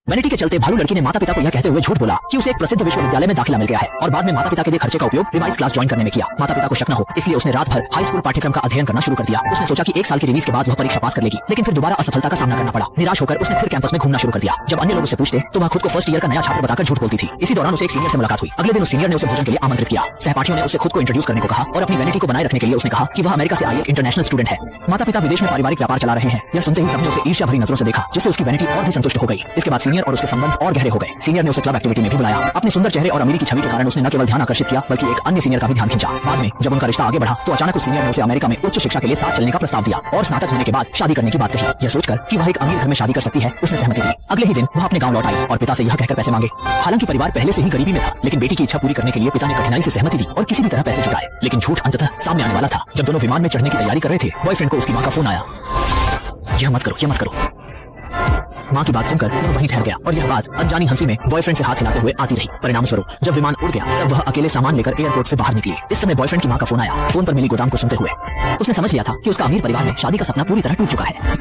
Vanity के चलते भालू लड़की ने माता पिता को यह कहते हुए झूठ बोला कि उसे एक प्रसिद्ध विश्वविद्यालय में दाखिला मिल गया है और बाद में माता पिता के दिए खर्चे का उपयोग रिवाइज क्लास ज्वाइन करने में किया। माता पिता को शक न हो इसलिए उसने रात भर हाई स्कूल पाठ्यक्रम का अध्ययन करना शुरू कर दिया। उसने सोचा कि 1 साल की रिलीज के बाद वह परीक्षा पास कर लेगी, लेकिन फिर दोबारा असफलता का सामना करना पड़ा। निराश होकर उसने फिर कैंपस में घूमना शुरू कर दिया। जब अन्य लोग उसे पूछते तो वह खुद को फर्स्ट ईयर का नया छात्र बताकर झूठ बोलती थी। इसी दौरान उसे एक सीनियर से मुलाकात हुई। अगले दिन उस सीनियर ने उसे भोजन के लिए आमंत्रित किया। सहपाठियों ने उसे खुद को इंट्रोड्यूस करने को कहा और अपनी वैनिटी को बनाए रखने के लिए उसने कहा कि वह अमेरिका से आई एक इंटरनेशनल स्टूडेंट है। माता पिता विदेश में पारिवारिक व्यापार चला रहे हैं। यह सुनते ही सबने उसे ईर्ष्या भरी नजरों से देखा, जिससे उसकी वैनिटी और भी संतुष्ट हो गई। इसके बाद सीनियर और उसके संबंध और गहरे हो गए। सीनियर ने उसे क्लब एक्टिविटी में भी बुलाया। अपने सुंदर चेहरे और अमीरी की छवि के कारण उसने न केवल ध्यान आकर्षित किया बल्कि एक अन्य सीनियर का भी ध्यान खींचा। बाद में जब उनका रिश्ता आगे बढ़ा तो अचानक उस सीनियर ने उसे अमेरिका में उच्च शिक्षा के लिए साथ चलने का प्रस्ताव दिया और स्नातक होने के बाद शादी करने की बात कही। यह सोचकर कि वह एक अमीर घर में शादी कर सकती है उसने सहमति दी। अगले ही दिन वह अपने गांव लौट आई और पिता से यह कहकर पैसे मांगे। हालांकि परिवार पहले से ही गरीबी में था, लेकिन बेटी की इच्छा पूरी करने के लिए पिता ने कठिनाई से सहमति दी और किसी भी तरह पैसे जुटाए। लेकिन झूठ अंततः सामने आने वाला था। जब दोनों विमान में चढ़ने की तैयारी कर रहे थे, बॉयफ्रेंड को उसकी मां का फोन आया। यह मत करो, यह मत करो। मां की बात सुनकर वह वहीं ठहर गया और यह बात अनजानी हंसी में बॉयफ्रेंड से हाथ हिलाते हुए आती रही। परिणाम स्वरूप जब विमान उड़ गया तब वह अकेले सामान लेकर एयरपोर्ट से बाहर निकली। इस समय बॉयफ्रेंड की मां का फोन आया। फोन पर मिली गोदाम को सुनते हुए उसने समझ लिया था कि उसका अमीर परिवार में शादी का सपना पूरी तरह टूट चुका है।